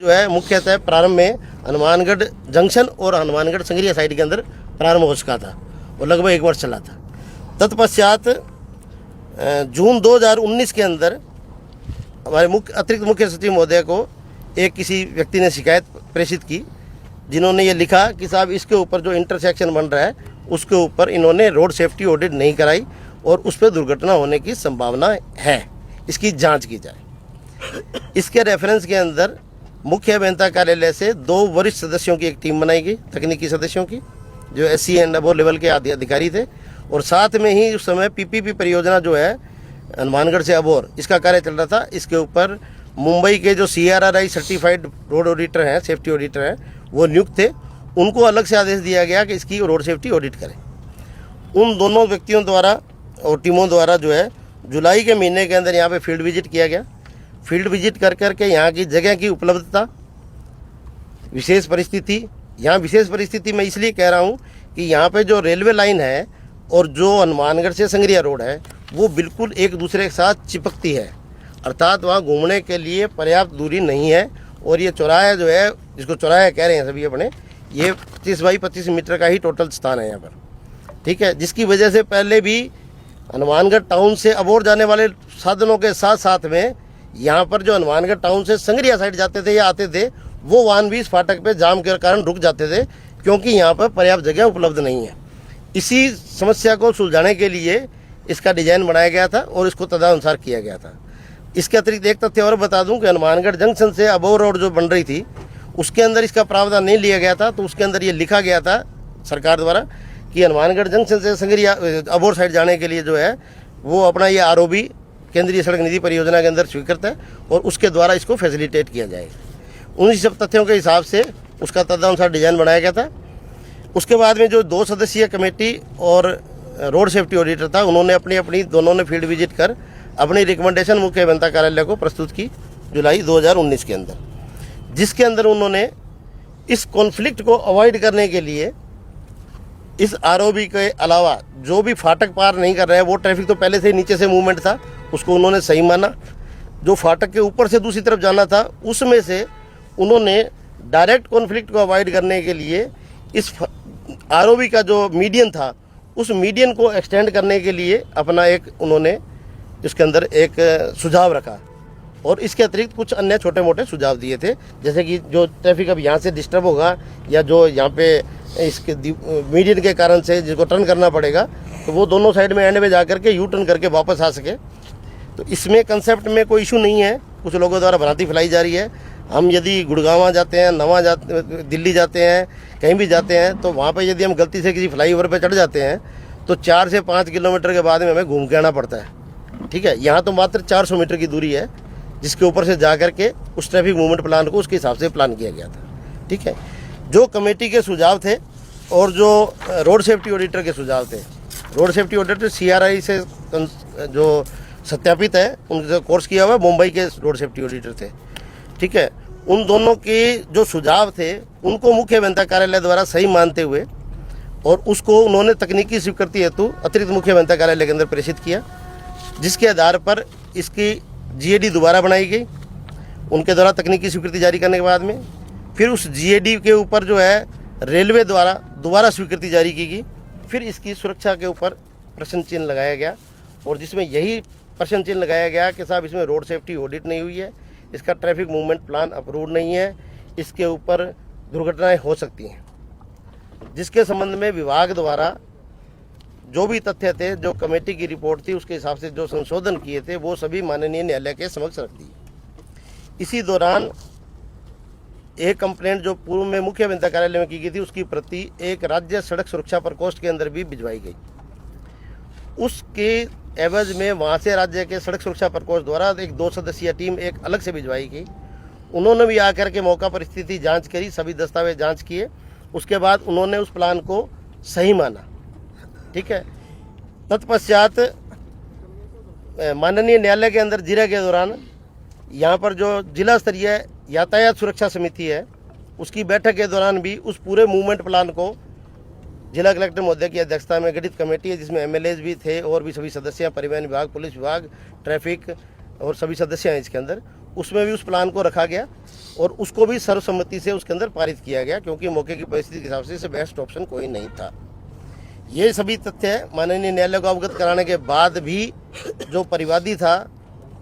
जो है मुख्यतः प्रारंभ में हनुमानगढ़ जंक्शन और हनुमानगढ़ संगरिया साइड के अंदर प्रारंभ हो चुका था और लगभग 1 वर्ष चला था। तत्पश्चात जून 2019 के अंदर हमारे अतिरिक्त मुख्य सचिव महोदय को एक किसी व्यक्ति ने शिकायत प्रेषित की, जिन्होंने ये लिखा कि साहब इसके ऊपर जो इंटरसेक्शन बन रहा है उसके ऊपर इन्होंने रोड सेफ्टी ऑडिट नहीं कराई और उस पर दुर्घटना होने की संभावना है, इसकी जांच की जाए। इसके रेफरेंस के अंदर मुख्य अभियंता कार्यालय से 2 वरिष्ठ सदस्यों की एक टीम बनाई गई, तकनीकी सदस्यों की, जो SC एंड अबोव लेवल के अधिकारी थे, और साथ में ही उस समय PPP परियोजना जो है हनुमानगढ़ से अबोर, इसका कार्य चल रहा था। इसके ऊपर मुंबई के जो CRRI सर्टिफाइड रोड ऑडिटर हैं, सेफ्टी ऑडिटर हैं, वो नियुक्त थे। उनको अलग से आदेश दिया गया कि इसकी रोड सेफ्टी ऑडिट करें। उन दोनों व्यक्तियों द्वारा और टीमों द्वारा जो है जुलाई के महीने के अंदर यहाँ पे फील्ड विजिट किया गया। फील्ड विजिट कर कर के यहाँ की जगह की उपलब्धता, विशेष परिस्थिति, यहाँ विशेष परिस्थिति मैं इसलिए कह रहा हूँ कि यहाँ पे जो रेलवे लाइन है और जो हनुमानगढ़ से संगरिया रोड है वो बिल्कुल एक दूसरे के साथ चिपकती है, अर्थात वहाँ घूमने के लिए पर्याप्त दूरी नहीं है। और ये चौराहा जो है, जिसको चौराहा कह रहे हैं सभी अपने, ये 25 बाई 25 मीटर का ही टोटल स्थान है यहाँ पर, ठीक है। जिसकी वजह से पहले भी हनुमानगढ़ टाउन से अबोर जाने वाले साधनों के साथ साथ में यहाँ पर जो हनुमानगढ़ टाउन से संगरिया साइड जाते थे या आते थे, वो वाहन भी इस फाटक पे जाम के कारण रुक जाते थे, क्योंकि यहाँ पर पर्याप्त जगह उपलब्ध नहीं है। इसी समस्या को सुलझाने के लिए इसका डिजाइन बनाया गया था और इसको तदनुसार किया गया था। इसके अतिरिक्त एक तथ्य और बता दूं कि हनुमानगढ़ जंक्शन से अबोर रोड जो बन रही थी उसके अंदर इसका प्रावधान नहीं लिया गया था, तो उसके अंदर ये लिखा गया था सरकार द्वारा कि हनुमानगढ़ जंक्शन से संगरिया अबोर साइड जाने के लिए जो है वो अपना ये ROB केंद्रीय सड़क निधि परियोजना के अंदर स्वीकृत है और उसके द्वारा इसको फैसिलिटेट किया जाएगा। उन्हीं सब तथ्यों के हिसाब से उसका तदनुसार डिजाइन बनाया गया था। उसके बाद में जो 2 सदस्यीय कमेटी और रोड सेफ्टी ऑडिटर था, उन्होंने अपनी दोनों ने फील्ड विजिट कर अपनी रिकमेंडेशन मुख्य अभियंता कार्यालय को प्रस्तुत की जुलाई 2019 के अंदर, जिसके अंदर उन्होंने इस कॉन्फ्लिक्ट को अवॉइड करने के लिए इस ROB के अलावा जो भी फाटक पार नहीं कर रहे हैं, वो ट्रैफिक तो पहले से ही नीचे से मूवमेंट था, उसको उन्होंने सही माना। जो फाटक के ऊपर से दूसरी तरफ जाना था उसमें से उन्होंने डायरेक्ट कॉन्फ्लिक्ट को अवॉइड करने के लिए इस ROB का जो मीडियन था उस मीडियन को एक्सटेंड करने के लिए अपना एक उन्होंने इसके अंदर एक सुझाव रखा और इसके अतिरिक्त कुछ अन्य छोटे मोटे सुझाव दिए थे, जैसे कि जो ट्रैफिक अब यहाँ से डिस्टर्ब होगा या जो यहाँ पे इसके मीडियन के कारण से जिसको टर्न करना पड़ेगा, तो वो दोनों साइड में एंड में जा करके यू टर्न करके वापस आ सके। तो इसमें कंसेप्ट में कोई इशू नहीं है। कुछ लोगों द्वारा भ्रांति फैलाई जा रही है। हम यदि गुड़गांव जाते हैं, नवा जाते, दिल्ली जाते हैं, कहीं भी जाते हैं, तो वहाँ पर यदि हम गलती से किसी फ्लाईओवर पर चढ़ जाते हैं तो 4 से 5 किलोमीटर के बाद में हमें घूम के आना पड़ता है, ठीक है। यहाँ तो मात्र 400 मीटर की दूरी है, जिसके ऊपर से जा करके उस ट्रैफिक मूवमेंट प्लान को उसके हिसाब से प्लान किया गया था, ठीक है। जो कमेटी के सुझाव थे और जो रोड सेफ्टी ऑडिटर के सुझाव थे, रोड सेफ्टी ऑडिटर CRI से जो सत्यापित है, उनसे कोर्स किया हुआ मुंबई के रोड सेफ्टी ऑडिटर थे, ठीक है। उन दोनों के जो सुझाव थे उनको मुख्य अभियंता कार्यालय द्वारा सही मानते हुए और उसको उन्होंने तकनीकी स्वीकृति हेतु अतिरिक्त मुख्य अभियंता कार्यालय के अंदर प्रेषित किया, जिसके आधार पर इसकी GAD दोबारा बनाई गई उनके द्वारा तकनीकी स्वीकृति जारी करने के बाद में। फिर उस GAD के ऊपर जो है रेलवे द्वारा दोबारा स्वीकृति जारी की गई। फिर इसकी सुरक्षा के ऊपर प्रश्न चिन्ह लगाया गया और जिसमें यही प्रश्न चिन्ह लगाया गया कि साहब इसमें रोड सेफ्टी ऑडिट नहीं हुई है, इसका ट्रैफिक मूवमेंट प्लान अप्रूव नहीं है, इसके ऊपर दुर्घटनाएं हो सकती हैं, जिसके संबंध में विभाग द्वारा जो भी तथ्य थे, जो कमेटी की रिपोर्ट थी, उसके हिसाब से जो संशोधन किए थे वो सभी माननीय न्यायालय के समक्ष रख दिए। इसी दौरान एक कंप्लेंट जो पूर्व में मुख्य अभियंता कार्यालय में की गई थी उसकी प्रति एक राज्य सड़क सुरक्षा प्रकोष्ठ के अंदर भी भिजवाई गई। उसके एवज में वहाँ से राज्य के सड़क सुरक्षा प्रकोष्ठ द्वारा एक 2 सदस्यीय टीम एक अलग से भिजवाई गई। उन्होंने भी आकर के मौका पर स्थिति जाँच करी, सभी दस्तावेज जाँच किए, उसके बाद उन्होंने उस प्लान को सही माना, ठीक है। तत्पश्चात माननीय न्यायालय के अंदर जिले के दौरान यहाँ पर जो जिला स्तरीय यातायात सुरक्षा समिति है उसकी बैठक के दौरान भी उस पूरे मूवमेंट प्लान को जिला कलेक्टर महोदय की अध्यक्षता में गठित कमेटी है, जिसमें MLAs भी थे और भी सभी सदस्य, परिवहन विभाग, पुलिस विभाग, ट्रैफिक और सभी सदस्य हैं इसके अंदर, उसमें भी उस प्लान को रखा गया और उसको भी सर्वसम्मति से उसके अंदर पारित किया गया, क्योंकि मौके की परिस्थिति के हिसाब से इसे बेस्ट ऑप्शन कोई नहीं था। ये सभी तथ्य है माननीय न्यायालय को अवगत कराने के बाद भी जो परिवादी था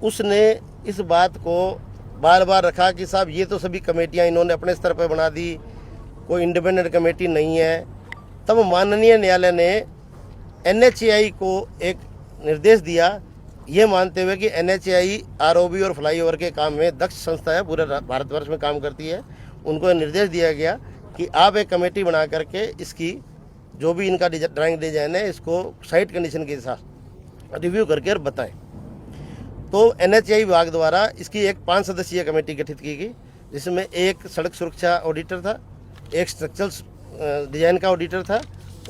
उसने इस बात को बार बार रखा कि साहब ये तो सभी कमेटियां इन्होंने अपने स्तर पर बना दी, कोई इंडिपेंडेंट कमेटी नहीं है। तब माननीय न्यायालय ने NHAI को एक निर्देश दिया, ये मानते हुए कि NHAI ROB और फ्लाईओवर के काम में दक्ष संस्था है, पूरे भारतवर्ष में काम करती है। उनको निर्देश दिया गया कि आप एक कमेटी बना करके इसकी जो भी इनका ड्राइंग डिजाइन है इसको साइट कंडीशन के साथ रिव्यू करके और बताएं। तो NHAI विभाग द्वारा इसकी एक 5 सदस्यीय कमेटी गठित की गई, जिसमें एक सड़क सुरक्षा ऑडिटर था, एक स्ट्रक्चरल डिजाइन का ऑडिटर था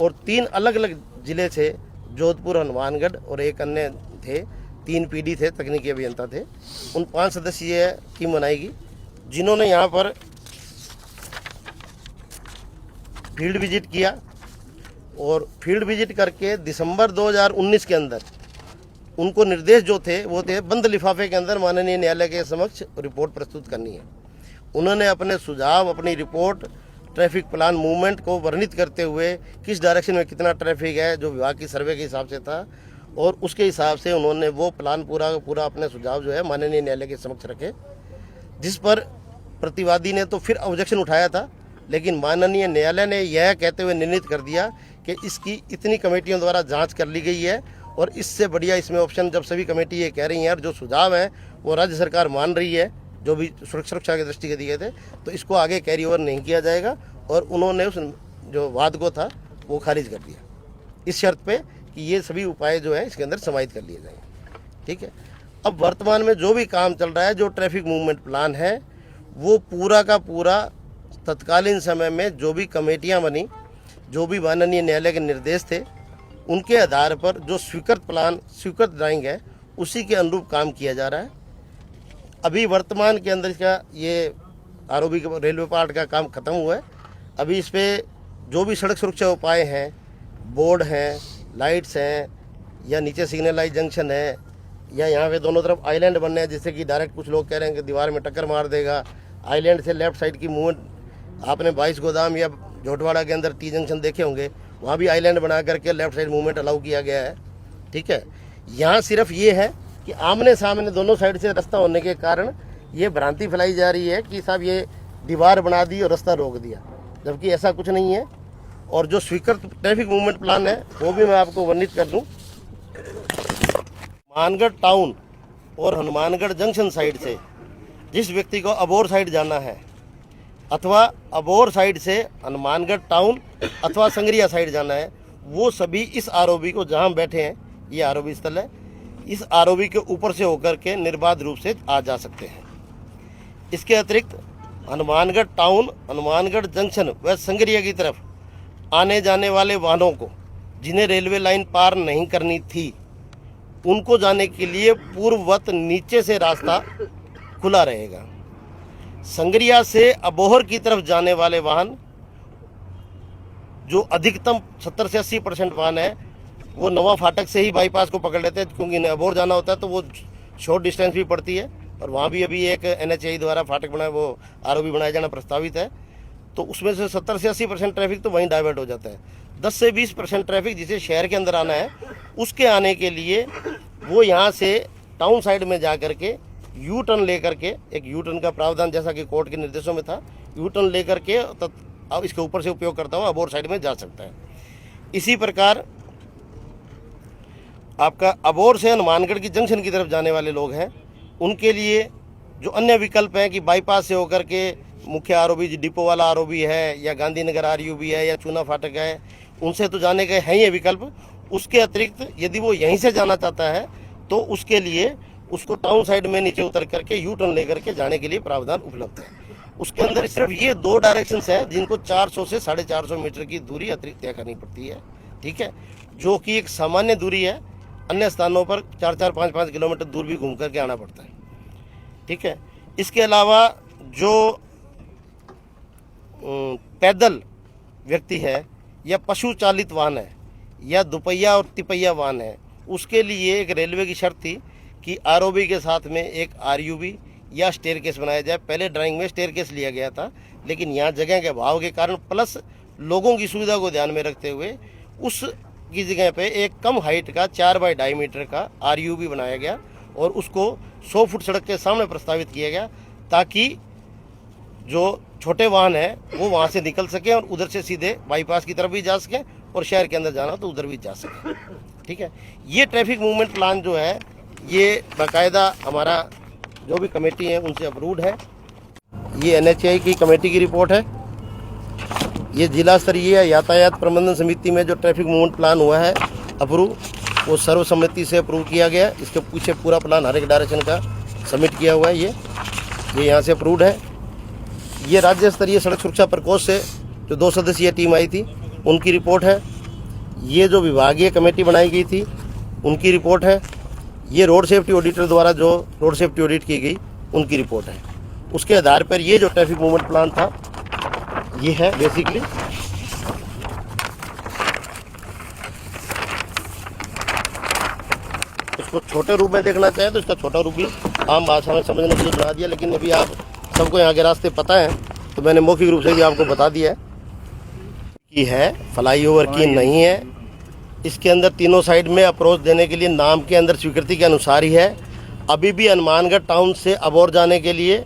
और 3 अलग अलग जिले थे, जोधपुर, हनुमानगढ़ और एक अन्य थे, 3 PD थे, तकनीकी अभियंता थे। उन 5 सदस्यीय टीम बनाएगी जिन्होंने यहाँ पर फील्ड विजिट किया और फील्ड विजिट करके दिसंबर 2019 के अंदर उनको निर्देश जो थे वो थे बंद लिफाफे के अंदर माननीय न्यायालय के समक्ष रिपोर्ट प्रस्तुत करनी है। उन्होंने अपने सुझाव, अपनी रिपोर्ट ट्रैफिक प्लान मूवमेंट को वर्णित करते हुए किस डायरेक्शन में कितना ट्रैफिक है जो विभाग की सर्वे के हिसाब से था, और उसके हिसाब से उन्होंने वो प्लान पूरा अपने सुझाव जो है माननीय न्यायालय के समक्ष रखे, जिस पर प्रतिवादी ने तो फिर ऑब्जेक्शन उठाया था, लेकिन माननीय न्यायालय ने यह कहते हुए निर्णित कर दिया कि इसकी इतनी कमेटियों द्वारा जांच कर ली गई है और इससे बढ़िया इसमें ऑप्शन, जब सभी कमेटी ये कह रही हैं और जो सुझाव हैं वो राज्य सरकार मान रही है जो भी सुरक्षा की दृष्टि के दिए थे, तो इसको आगे कैरी ओवर नहीं किया जाएगा। और उन्होंने उस जो वाद को था वो खारिज कर दिया इस शर्त पे कि ये सभी उपाय जो है इसके अंदर समाहित कर लिए जाएंगे। ठीक है, अब वर्तमान में जो भी काम चल रहा है, जो ट्रैफिक मूवमेंट प्लान है, वो पूरा का पूरा तत्कालीन समय में जो भी कमेटियां बनी, जो भी माननीय न्यायालय के निर्देश थे, उनके आधार पर जो स्वीकृत प्लान, स्वीकृत ड्राइंग है, उसी के अनुरूप काम किया जा रहा है। अभी वर्तमान के अंदर इसका ये ROB का रेलवे पार्ट का काम खत्म हुआ है। अभी इस पर जो भी सड़क सुरक्षा उपाय हैं, बोर्ड हैं, लाइट्स हैं, या नीचे सिग्नलाइज जंक्शन है, या यहाँ पे दोनों तरफ आइलैंड बनने हैं, जिससे कि डायरेक्ट कुछ लोग कह रहे हैं कि दीवार में टक्कर मार देगा। आइलैंड से लेफ्ट साइड की मूवमेंट आपने 22 गोदाम या झोटवाड़ा के अंदर T जंक्शन देखे होंगे, वहाँ भी आइलैंड बना करके लेफ्ट साइड मूवमेंट अलाउ किया गया है। ठीक है, यहाँ सिर्फ ये है कि आमने सामने दोनों साइड से रास्ता होने के कारण ये भ्रांति फैलाई जा रही है कि साहब ये दीवार बना दी और रास्ता रोक दिया, जबकि ऐसा कुछ नहीं है। और जो स्वीकृत ट्रैफिक मूवमेंट प्लान है वो भी मैं आपको वर्णित कर दूं। हनुमानगढ़ टाउन और हनुमानगढ़ जंक्शन साइड से जिस व्यक्ति को अबोर साइड जाना है, अथवा अबोर साइड से हनुमानगढ़ टाउन अथवा संगरिया साइड जाना है, वो सभी इस ROB को, जहां बैठे हैं ये ROB स्थल है, इस ROB के ऊपर से होकर के निर्बाध रूप से आ जा सकते हैं। इसके अतिरिक्त हनुमानगढ़ टाउन, हनुमानगढ़ जंक्शन व संगरिया की तरफ आने जाने वाले वाहनों को, जिन्हें रेलवे लाइन पार नहीं करनी थी, उनको जाने के लिए पूर्ववत नीचे से रास्ता खुला रहेगा। संगरिया से अबोहर की तरफ जाने वाले वाहन, जो अधिकतम 70 से 80% वाहन है, वो नवा फाटक से ही बाईपास को पकड़ लेते हैं, क्योंकि अबोहर जाना होता है तो वो शॉर्ट डिस्टेंस भी पड़ती है, और वहाँ भी अभी एक NHAI द्वारा फाटक बनाया, वो ROB बनाया जाना प्रस्तावित है। तो उसमें से 70 से 80% ट्रैफिक तो वहीं डाइवर्ट हो जाता है। 10 से 20% ट्रैफिक जिसे शहर के अंदर आना है, उसके आने के लिए वो यहाँ से टाउन साइड में जा करके यू टर्न लेकर के, एक यू टर्न का प्रावधान जैसा कि कोर्ट के निर्देशों में था, यू टर्न लेकर के अब इसके ऊपर से उपयोग करता हुआ अबोहर साइड में जा सकता है। इसी प्रकार आपका अबोहर से हनुमानगढ़ की जंक्शन की तरफ जाने वाले लोग हैं, उनके लिए जो अन्य विकल्प हैं कि बाईपास से होकर के मुख्य ROB, डिपो वाला ROB है, या गांधीनगर RUB है, या चूना फाटक है, उनसे तो जाने के हैं ये विकल्प। उसके अतिरिक्त यदि वो यहीं से जाना चाहता है तो उसके लिए उसको टाउन साइड में नीचे उतर करके यू टर्न लेकर के जाने के लिए प्रावधान उपलब्ध है। उसके अंदर सिर्फ ये 2 डायरेक्शंस हैं जिनको 400 से 450 मीटर की दूरी अतिरिक्त तय करनी पड़ती है। ठीक है, जो कि एक सामान्य दूरी है। अन्य स्थानों पर 4-4, 5-5 किलोमीटर दूर भी घूम करके आना पड़ता है। ठीक है, इसके अलावा जो पैदल व्यक्ति है, या पशु चालित वाहन है, या दुपहिया और तिपहिया वाहन है, उसके लिए एक रेलवे की शर्त थी कि ROB के साथ में एक RUB या स्टेयरकेस बनाया जाए। पहले ड्राइंग में स्टेयरकेस लिया गया था, लेकिन यहाँ जगह के अभाव के कारण प्लस लोगों की सुविधा को ध्यान में रखते हुए उस की जगह पे एक कम हाइट का 4 बाई 2.5 मीटर का RUB बनाया गया और उसको 100 फुट सड़क के सामने प्रस्तावित किया गया, ताकि जो छोटे वाहन है वो वहाँ से निकल सके और उधर से सीधे बाईपास की तरफ भी जा सके और शहर के अंदर जाना तो उधर भी जा सके। ठीक है, ये ट्रैफिक मूवमेंट प्लान जो है ये बाकायदा हमारा जो भी कमेटी है उनसे अप्रूव्ड है। ये NHAI की कमेटी की रिपोर्ट है। ये जिला स्तरीय यातायात प्रबंधन समिति में जो ट्रैफिक मूवमेंट प्लान हुआ है अप्रूव, वो सर्वसम्मति से अप्रूव किया गया। इसके पीछे पूरा प्लान हर एक डायरेक्शन का सबमिट किया हुआ है। ये यहाँ से अप्रूव्ड है। ये राज्य स्तरीय सड़क सुरक्षा प्रकोष्ठ से जो 2 सदस्यीय टीम आई थी उनकी रिपोर्ट है। ये जो विभागीय कमेटी बनाई गई थी उनकी रिपोर्ट है। ये रोड सेफ्टी ऑडिटर द्वारा जो रोड सेफ्टी ऑडिट की गई उनकी रिपोर्ट है। उसके आधार पर ये जो ट्रैफिक मूवमेंट प्लान था ये है बेसिकली। इसको छोटे रूप में देखना चाहें तो इसका छोटा रूप भी आम भाषा में समझने के लिए बना दिया, लेकिन अभी आप सबको यहाँ के रास्ते पता है तो मैंने मौखिक रूप से ही आपको बता दिया है कि है फ्लाईओवर की नहीं है। इसके अंदर तीनों साइड में अप्रोच देने के लिए नाम के अंदर स्वीकृति के अनुसार ही है। अभी भी हनुमानगढ़ टाउन से अबोर जाने के लिए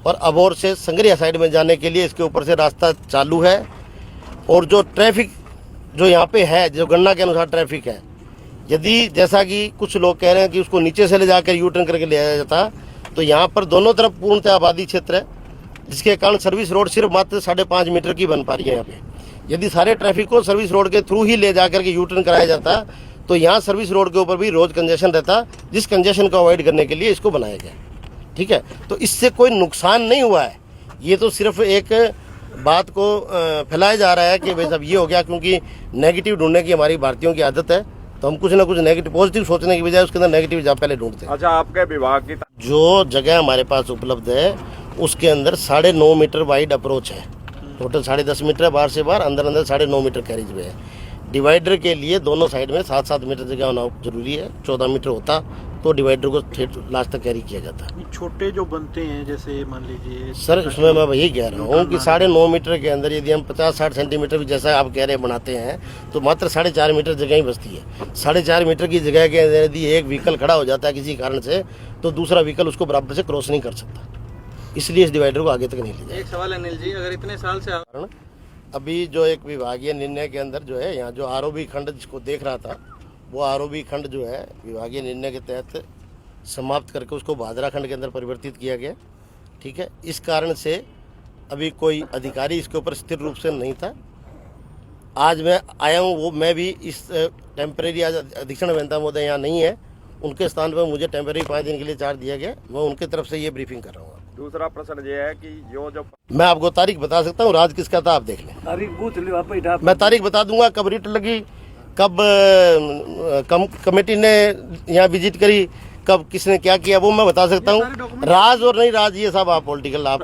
और अबोर से संगरिया साइड में जाने के लिए इसके ऊपर से रास्ता चालू है। और जो ट्रैफिक जो यहाँ पे है, जो गणना के अनुसार ट्रैफिक है, यदि जैसा कि कुछ लोग कह रहे हैं कि उसको नीचे से ले जाकर U-टर्न करके ले आया जाता, तो यहाँ पर दोनों तरफ पूर्णतः आबादी क्षेत्र है, जिसके कारण सर्विस रोड सिर्फ मात्र 5.5 मीटर की बन पा रही है। यहाँ पे यदि सारे ट्रैफिक को सर्विस रोड के थ्रू ही ले जाकर के U-टर्न कराया जाता तो यहाँ सर्विस रोड के ऊपर भी रोज कंजेशन रहता, जिस कंजेशन को अवॉइड करने के लिए इसको बनाया गया। ठीक है, तो इससे कोई नुकसान नहीं हुआ है। ये तो सिर्फ एक बात को फैलाया जा रहा है कि भाई साहब ये हो गया, क्योंकि नेगेटिव ढूंढने की हमारी भारतीयों की आदत है, तो हम कुछ ना कुछ नेगेटिव पॉजिटिव सोचने की बजाय उसके अंदर नेगेटिव जहाँ पहले ढूंढते हैं। अच्छा, आपके विभाग की जो जगह हमारे पास उपलब्ध है उसके अंदर 9.5 मीटर वाइड अप्रोच है। टोटल 10.5 मीटर है बाहर से बाहर, अंदर 9.5 मीटर कैरिज वे है। डिवाइडर के लिए दोनों साइड में 7-7 मीटर जगह होना जरूरी है। 14 मीटर होता तो डिवाइडर को लास्ट तक कैरी किया जाता। छोटे जो बनते हैं जैसे मान लीजिए सर, उसमें मैं वही कह रहा हूँ कि 9.5 मीटर के अंदर यदि हम 50-60 सेंटीमीटर भी जैसा आप कह रहे हैं बनाते हैं तो मात्र 4.5 मीटर जगह ही बचती है। 4.5 मीटर की जगह के अंदर यदि एक व्हीकल खड़ा हो जाता है किसी कारण से तो दूसरा व्हीकल उसको बराबर से क्रॉस नहीं कर सकता, इसलिए इस डिवाइडर को आगे तक नहीं ले जाए। एक सवाल अनिल जी, अगर इतने साल से अभी जो एक विभागीय निर्णय के अंदर जो है यहाँ जो ROB खंड जिसको देख रहा था वो ROB खंड जो है विभागीय निर्णय के तहत समाप्त करके उसको भादरा खंड के अंदर परिवर्तित किया गया। ठीक है, इस कारण से अभी कोई अधिकारी इसके ऊपर स्थिर रूप से नहीं था। आज मैं आया हूँ, वो मैं भी इस टेम्परेरी आज अधीक्षण अभियंता महोदय यहाँ नहीं है, उनके स्थान पर मुझे टेम्परेरी 5 दिन के लिए चार्ज दिया गया। मैं उनकी तरफ से ये ब्रीफिंग कर रहा हूँ। दूसरा प्रश्न ये है कि जो मैं आपको तारीख बता सकता हूँ, राज किसका था आप देख लें। मैं तारीख बता दूंगा, कब रिट लगी, कब कमेटी ने यहाँ विजिट करी, कब किसने क्या किया, वो मैं बता सकता हूँ। राज और नहीं राज ये सब आप पॉलिटिकल आप